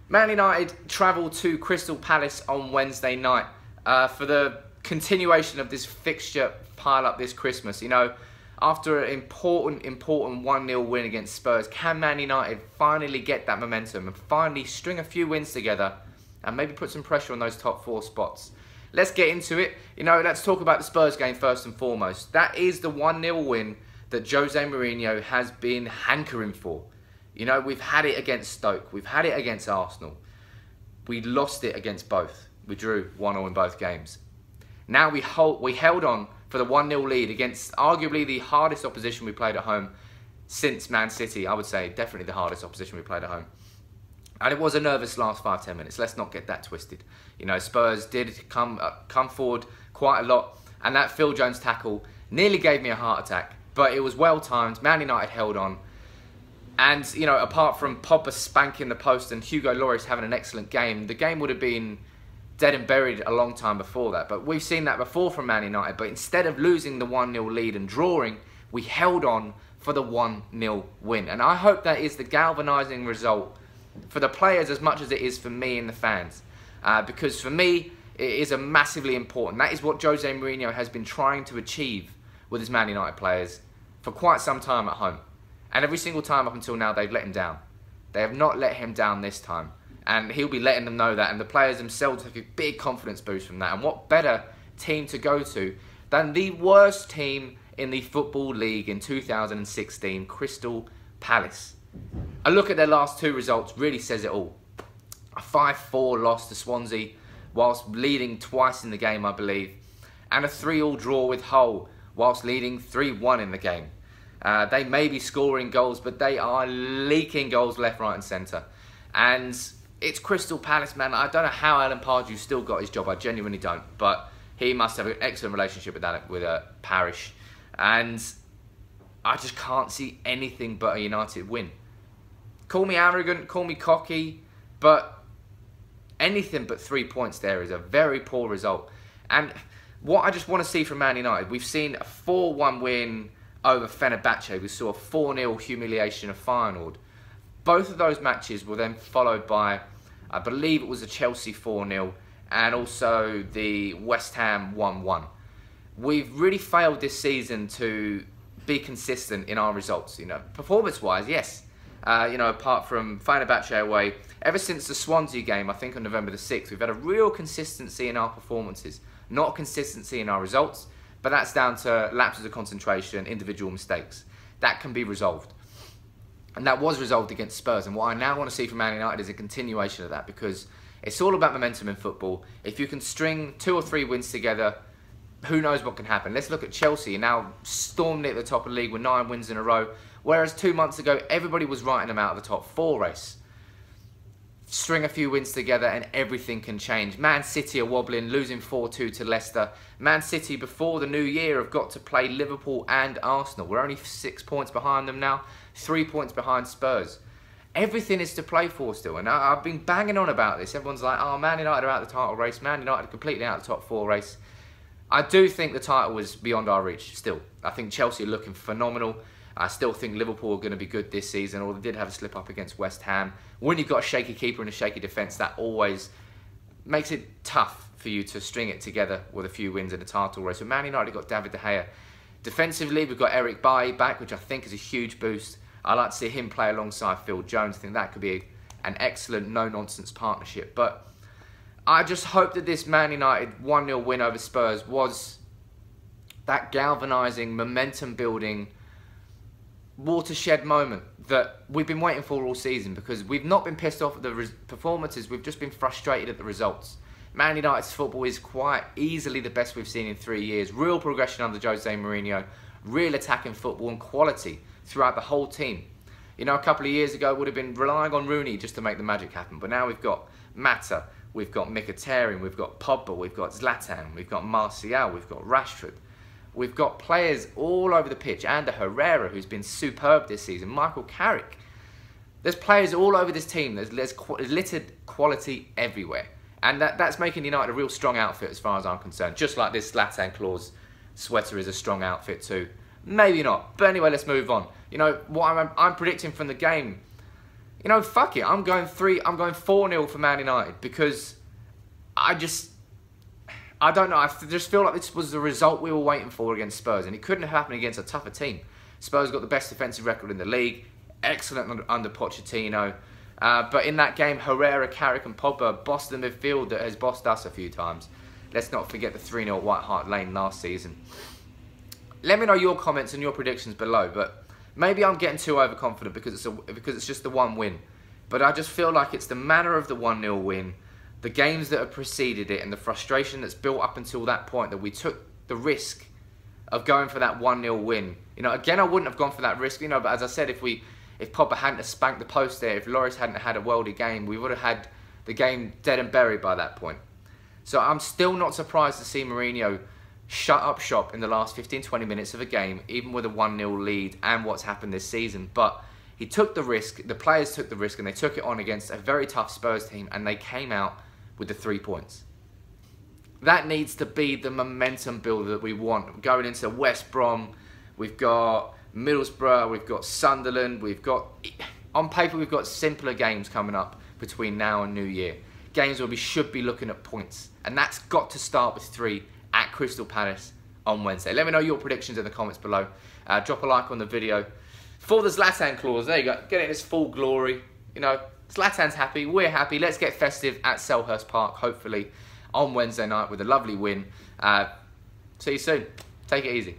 Man United travel to Crystal Palace on Wednesday night for the continuation of this fixture pile-up this Christmas. You know, after an important 1-0 win against Spurs, can Man United finally get that momentum and finally string a few wins together and maybe put some pressure on those top 4 spots? Let's get into it. You know, let's talk about the Spurs game first and foremost. That is the 1-0 win that Jose Mourinho has been hankering for. You know, we've had it against Stoke. We've had it against Arsenal. We lost it against both. We drew 1-0 in both games. Now we held on for the 1-0 lead against arguably the hardest opposition we played at home since Man City. I would say definitely the hardest opposition we played at home. And it was a nervous last 5-10 minutes. Let's not get that twisted. You know, Spurs did come forward quite a lot. And that Phil Jones tackle nearly gave me a heart attack. But it was well timed. Man United held on. And, you know, apart from Pogba spanking the post and Hugo Lloris having an excellent game, the game would have been dead and buried a long time before that. But we've seen that before from Man United. But instead of losing the 1-0 lead and drawing, we held on for the 1-0 win. And I hope that is the galvanising result for the players as much as it is for me and the fans. Because for me, it is a massively important. That is what Jose Mourinho has been trying to achieve with his Man United players for quite some time at home. And every single time up until now, they've let him down. They have not let him down this time. And he'll be letting them know that. And the players themselves have a big confidence boost from that. And what better team to go to than the worst team in the Football League in 2016, Crystal Palace. A look at their last 2 results really says it all. A 5-4 loss to Swansea, whilst leading twice in the game, I believe. And a 3-3 draw with Hull, whilst leading 3-1 in the game. They may be scoring goals, but they are leaking goals left, right and centre. And it's Crystal Palace, man. I don't know how Alan Pardew's still got his job. I genuinely don't. But he must have an excellent relationship with Parish. And I just can't see anything but a United win. Call me arrogant, call me cocky, but anything but 3 points there is a very poor result. And what I just want to see from Man United, we've seen a 4-1 win over Fenerbahce. We saw a 4-0 humiliation of Feyenoord. Both of those matches were then followed by, I believe it was a Chelsea 4-0 and also the West Ham 1-1. We've really failed this season to be consistent in our results. You know, performance-wise, yes. You know, apart from Fenerbahce away, ever since the Swansea game, I think on November the 6th, we've had a real consistency in our performances. Not consistency in our results, but that's down to lapses of concentration, individual mistakes. That can be resolved. And that was resolved against Spurs. And what I now want to see from Man United is a continuation of that, because it's all about momentum in football. If you can string 2 or 3 wins together, who knows what can happen. Let's look at Chelsea, now stormed it at the top of the league with 9 wins in a row, whereas 2 months ago, everybody was writing them out of the top 4 race. String a few wins together and everything can change. Man City are wobbling, losing 4-2 to Leicester. Man City, before the new year, have got to play Liverpool and Arsenal. We're only 6 points behind them now, 3 points behind Spurs. Everything is to play for still, and I've been banging on about this. Everyone's like, oh, Man United are out of the title race. Man United are completely out of the top 4 race. I do think the title was beyond our reach still. I think Chelsea are looking phenomenal. I still think Liverpool are going to be good this season, although they did have a slip up against West Ham. When you've got a shaky keeper and a shaky defence, that always makes it tough for you to string it together with a few wins in the title race. So Man United got David De Gea. Defensively, we've got Eric Bailly back, which I think is a huge boost. I like to see him play alongside Phil Jones. I think that could be an excellent no-nonsense partnership. But I just hope that this Man United 1-0 win over Spurs was that galvanising, momentum-building, watershed moment that we've been waiting for all season, because we've not been pissed off at the performances, we've just been frustrated at the results. Man United's football is quite easily the best we've seen in 3 years. Real progression under Jose Mourinho, real attacking football and quality throughout the whole team. You know, a couple of years ago it would have been relying on Rooney just to make the magic happen, but now we've got Mata, we've got Mkhitaryan, we've got Pogba, we've got Zlatan, we've got Martial, we've got Rashford. We've got players all over the pitch. Ander Herrera, who's been superb this season. Michael Carrick. There's players all over this team. There's littered quality everywhere. And that's making United a real strong outfit as far as I'm concerned. Just like this Zlatan Claus sweater is a strong outfit too. Maybe not. But anyway, let's move on. You know, what I'm predicting from the game, you know, fuck it. I'm going 4-0 for Man United because I don't know. I just feel like this was the result we were waiting for against Spurs, and it couldn't have happened against a tougher team. Spurs got the best defensive record in the league, excellent under Pochettino. But in that game, Herrera, Carrick and Pogba bossed the midfield that has bossed us a few times. Let's not forget the 3-0 at White Hart Lane last season. Let me know your comments and your predictions below, but maybe I'm getting too overconfident because it's just the one win. But I just feel like it's the manner of the 1-0 win, the games that have preceded it, and the frustration that's built up until that point that we took the risk of going for that 1-0 win. You know, again, I wouldn't have gone for that risk, you know, but as I said, if Pogba hadn't have spanked the post there, if Lloris hadn't had a worldie game, we would have had the game dead and buried by that point. So I'm still not surprised to see Mourinho shut up shop in the last 15-20 minutes of a game, even with a 1-0 lead and what's happened this season. But he took the risk, the players took the risk, and they took it on against a very tough Spurs team, and they came out with the 3 points. That needs to be the momentum builder that we want. Going into West Brom, we've got Middlesbrough, we've got Sunderland, on paper we've got simpler games coming up between now and New Year. Games where we should be looking at points. And that's got to start with 3 at Crystal Palace on Wednesday. Let me know your predictions in the comments below. Drop a like on the video. For the Zlatan clause, there you go. Get it in its full glory. You know, Zlatan's happy, we're happy. Let's get festive at Selhurst Park, hopefully, on Wednesday night with a lovely win. See you soon. Take it easy.